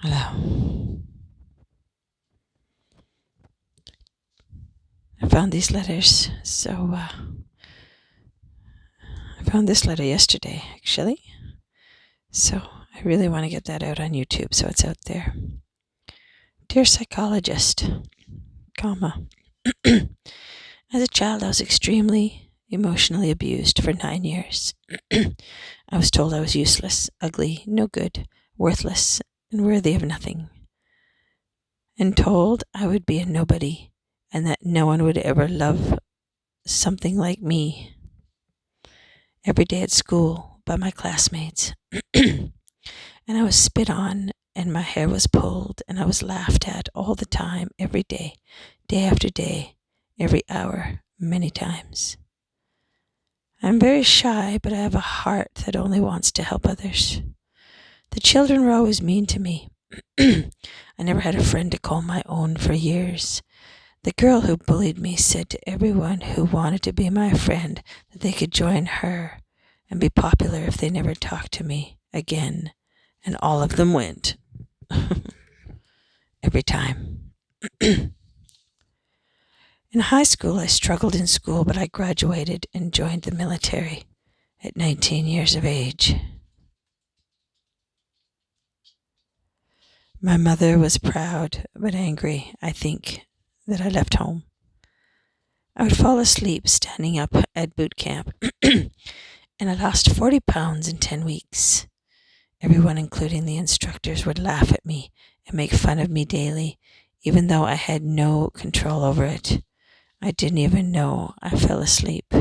Hello. I found these letters. I found this letter yesterday, actually. So I really want to get that out on YouTube so it's out there. Dear Psychologist, comma. As a child, I was extremely emotionally abused for 9 years. I was told I was useless, ugly, no good, worthless, and worthy of nothing. And told I would be a nobody and that no one would ever love something like me. Every day at school by my classmates. And I was spit on, and my hair was pulled, and I was laughed at all the time, every day after day, every hour, many times. I'm very shy, but I have a heart that only wants to help others. The children were always mean to me. I never had a friend to call my own for years. The girl who bullied me said to everyone who wanted to be my friend that they could join her and be popular if they never talked to me again. And all of them went. Every time. In high school, I struggled in school, but I graduated and joined the military at 19 years of age. My mother was proud but angry, I think, that I left home. I would fall asleep standing up at boot camp, and I lost 40 pounds in 10 weeks. Everyone, including the instructors, would laugh at me and make fun of me daily, even though I had no control over it. I didn't even know I fell asleep.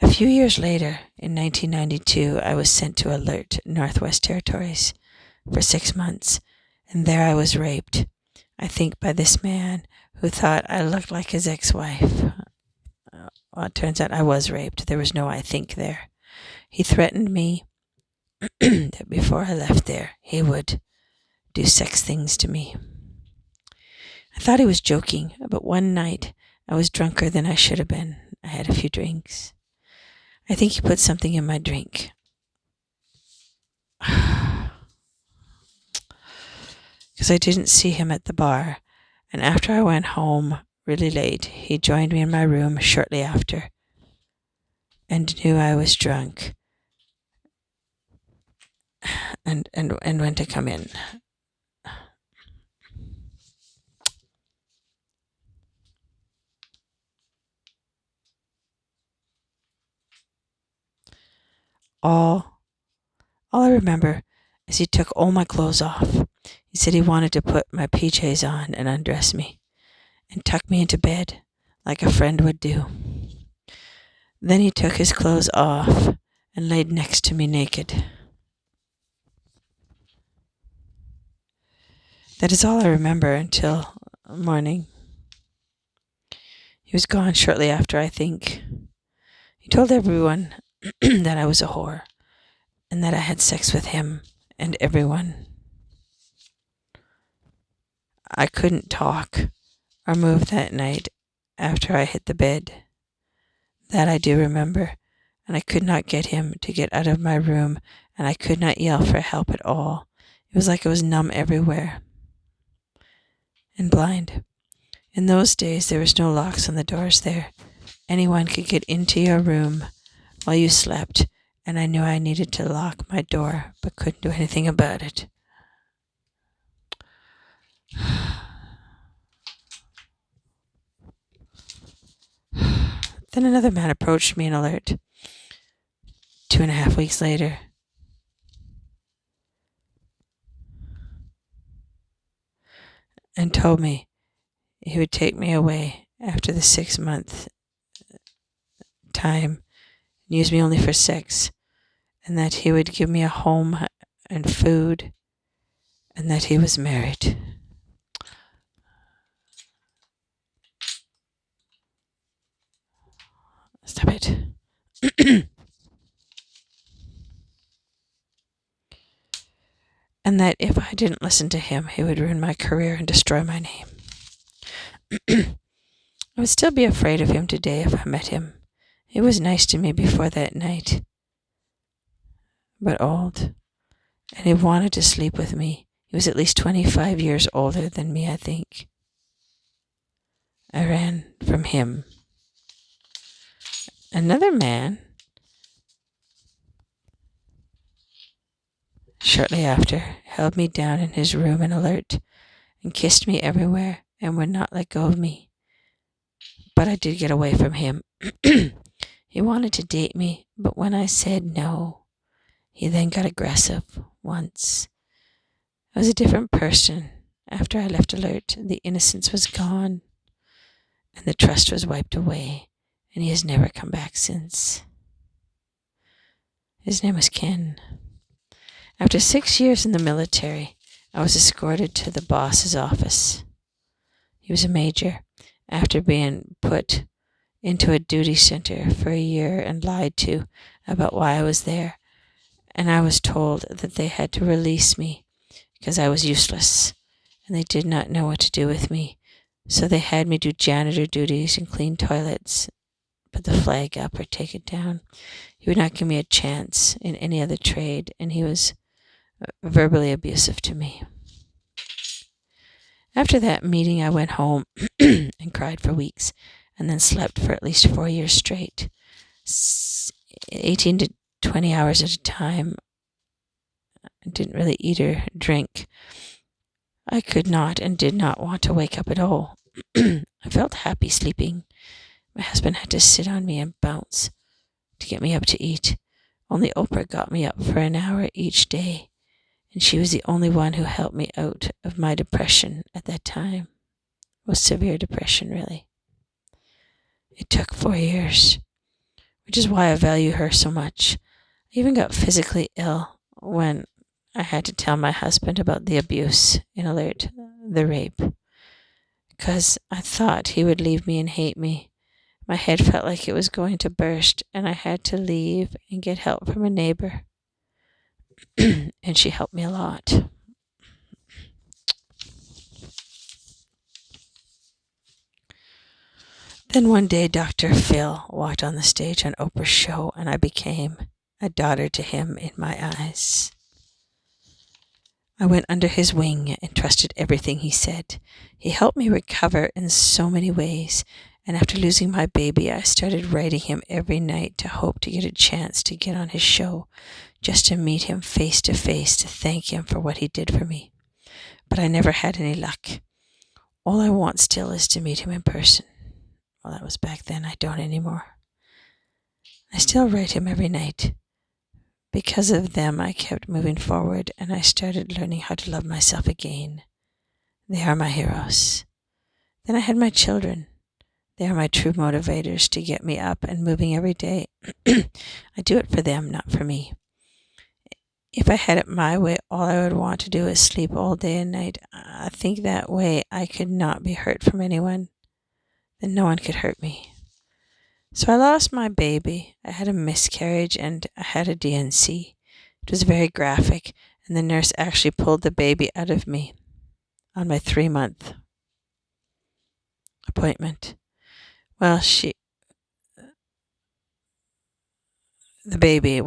A few years later, in 1992, I was sent to Alert, Northwest Territories, for 6 months, and there I was raped, I think by this man who thought I looked like his ex-wife. Well, it turns out I was raped. There was no I think there. He threatened me that before I left there, he would do sex things to me. I thought he was joking, but one night I was drunker than I should have been. I had a few drinks. I think he put something in my drink. Because I didn't see him at the bar, and after I went home really late, he joined me in my room shortly after and knew I was drunk and went to come in. All I remember is he took all my clothes off. He said he wanted to put my PJs on and undress me and tuck me into bed like a friend would do. Then he took his clothes off and laid next to me naked. That is all I remember until morning. He was gone shortly after, I think. He told everyone that I was a whore and that I had sex with him and everyone. I couldn't talk or move that night after I hit the bed. That I do remember, and I could not get him to get out of my room, and I could not yell for help at all. It was like I was numb everywhere and blind. In those days, there was no locks on the doors there. Anyone could get into your room while you slept, and I knew I needed to lock my door, but couldn't do anything about it. Then another man approached me in Alert 2.5 weeks later. And told me he would take me away after the 6-month time and use me only for sex, and that he would give me a home and food, and that he was married. Stop it. And that if I didn't listen to him, he would ruin my career and destroy my name. I would still be afraid of him today if I met him. He was nice to me before that night, but old and he wanted to sleep with me. He was at least 25 years older than me, I think. I ran from him. Another man, shortly after, held me down in his room in alert and kissed me everywhere and would not let go of me. But I did get away from him. He wanted to date me, but when I said no, he then got aggressive once. I was a different person. After I left Alert, the innocence was gone, and the trust was wiped away, and he has never come back since. His name was Ken. After 6 years in the military, I was escorted to the boss's office. He was a major. After being put into a duty center for a year and lied to about why I was there, and I was told that they had to release me because I was useless, and they did not know what to do with me. So they had me do janitor duties and clean toilets, put the flag up or take it down. He would not give me a chance in any other trade, and he was verbally abusive to me. After that meeting, I went home and cried for weeks, and then slept for at least 4 years straight, 18 to 20 hours at a time. I didn't really eat or drink. I could not and did not want to wake up at all. I felt happy sleeping. My husband had to sit on me and bounce to get me up to eat. Only Oprah got me up for an hour each day, and she was the only one who helped me out of my depression at that time. It was severe depression, really. It took 4 years, which is why I value her so much. I even got physically ill when I had to tell my husband about the abuse in Alert, the rape, because I thought he would leave me and hate me. My head felt like it was going to burst, and I had to leave and get help from a neighbor. And she helped me a lot. Then one day, Dr. Phil walked on the stage on Oprah's show, and I became a daughter to him in my eyes. I went under his wing and trusted everything he said. He helped me recover in so many ways, and after losing my baby, I started writing him every night to hope to get a chance to get on his show, just to meet him face to face, to thank him for what he did for me. But I never had any luck. All I want still is to meet him in person. Well, that was back then. I don't anymore. I still write him every night. Because of them, I kept moving forward, and I started learning how to love myself again. They are my heroes. Then I had my children. They are my true motivators to get me up and moving every day. I do it for them, not for me. If I had it my way, all I would want to do is sleep all day and night. I think that way I could not be hurt from anyone. Then no one could hurt me. So I lost my baby. I had a miscarriage and I had a DNC. It was very graphic, and the nurse actually pulled the baby out of me on my 3-month appointment. Well, the baby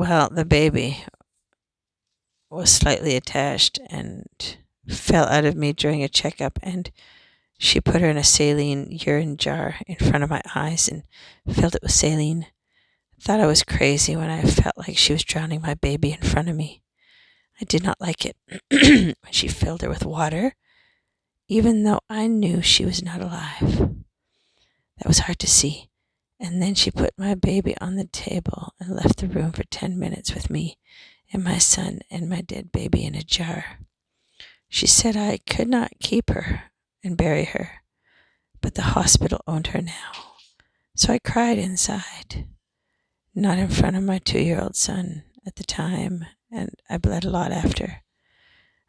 was slightly attached and fell out of me during a checkup, and she put her in a saline urine jar in front of my eyes and filled it with saline. I thought I was crazy when I felt like she was drowning my baby in front of me. I did not like it when she filled her with water, even though I knew she was not alive. That was hard to see. And then she put my baby on the table and left the room for 10 minutes with me and my son and my dead baby in a jar. She said I could not keep her and bury her, but the hospital owned her now. So I cried inside, not in front of my 2-year-old son at the time, and I bled a lot after.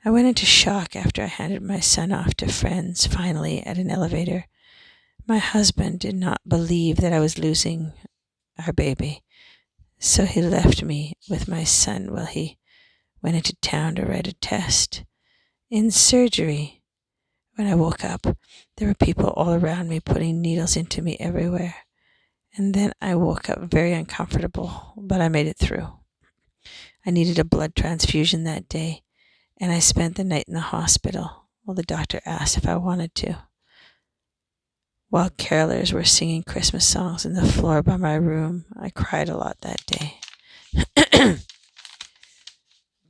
I went into shock after I handed my son off to friends, finally, at an elevator. My husband did not believe that I was losing our baby, so he left me with my son while he went into town to write a test. In surgery, when I woke up, there were people all around me putting needles into me everywhere. And then I woke up very uncomfortable, but I made it through. I needed a blood transfusion that day, and I spent the night in the hospital while the doctor asked if I wanted to. While carolers were singing Christmas songs on the floor by my room, I cried a lot that day.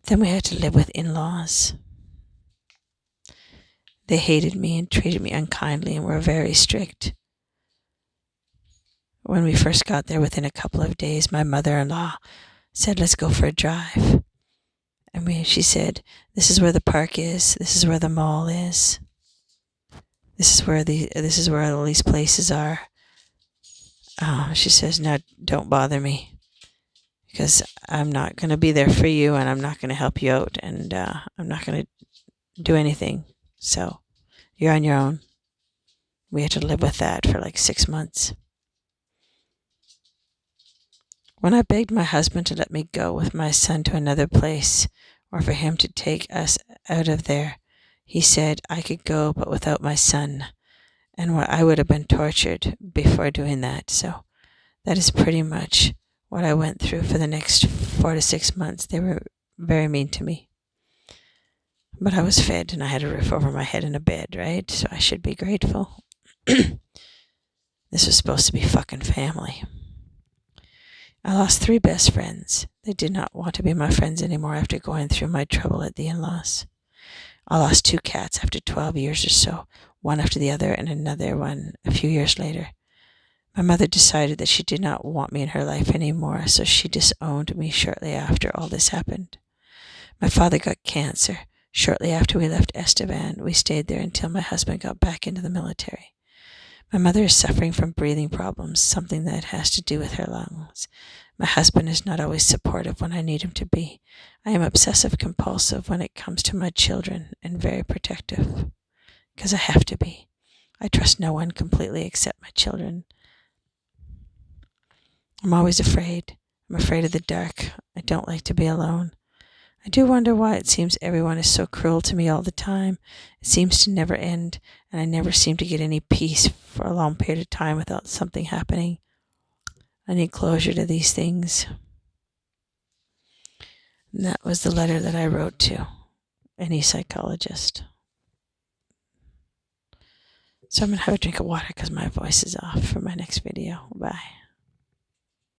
Then we had to live with in-laws. They hated me and treated me unkindly and were very strict. When we first got there, within a couple of days, my mother-in-law said, "Let's go for a drive." And she said, "This is where the park is. This is where the mall is. This is where all these places are." She says, "Now don't bother me, because I'm not going to be there for you, and I'm not going to help you out, and I'm not going to do anything. So you're on your own." We had to live with that for like 6 months. When I begged my husband to let me go with my son to another place, or for him to take us out of there, he said I could go, but without my son, and I would have been tortured before doing that. So that is pretty much what I went through for the next 4 to 6 months. They were very mean to me. But I was fed, and I had a roof over my head and a bed, right? So I should be grateful. This was supposed to be fucking family. I lost 3 best friends. They did not want to be my friends anymore after going through my trouble at the in-laws. I lost 2 cats after 12 years or so, one after the other, and another one a few years later. My mother decided that she did not want me in her life anymore, so she disowned me shortly after all this happened. My father got cancer. Shortly after we left Estevan, we stayed there until my husband got back into the military. My mother is suffering from breathing problems, something that has to do with her lungs. My husband is not always supportive when I need him to be. I am obsessive-compulsive when it comes to my children and very protective, because I have to be. I trust no one completely except my children. I'm always afraid. I'm afraid of the dark. I don't like to be alone. I do wonder why it seems everyone is so cruel to me all the time. It seems to never end, and I never seem to get any peace for a long period of time without something happening. I need closure to these things. And that was the letter that I wrote to any psychologist. So I'm going to have a drink of water because my voice is off for my next video. Bye.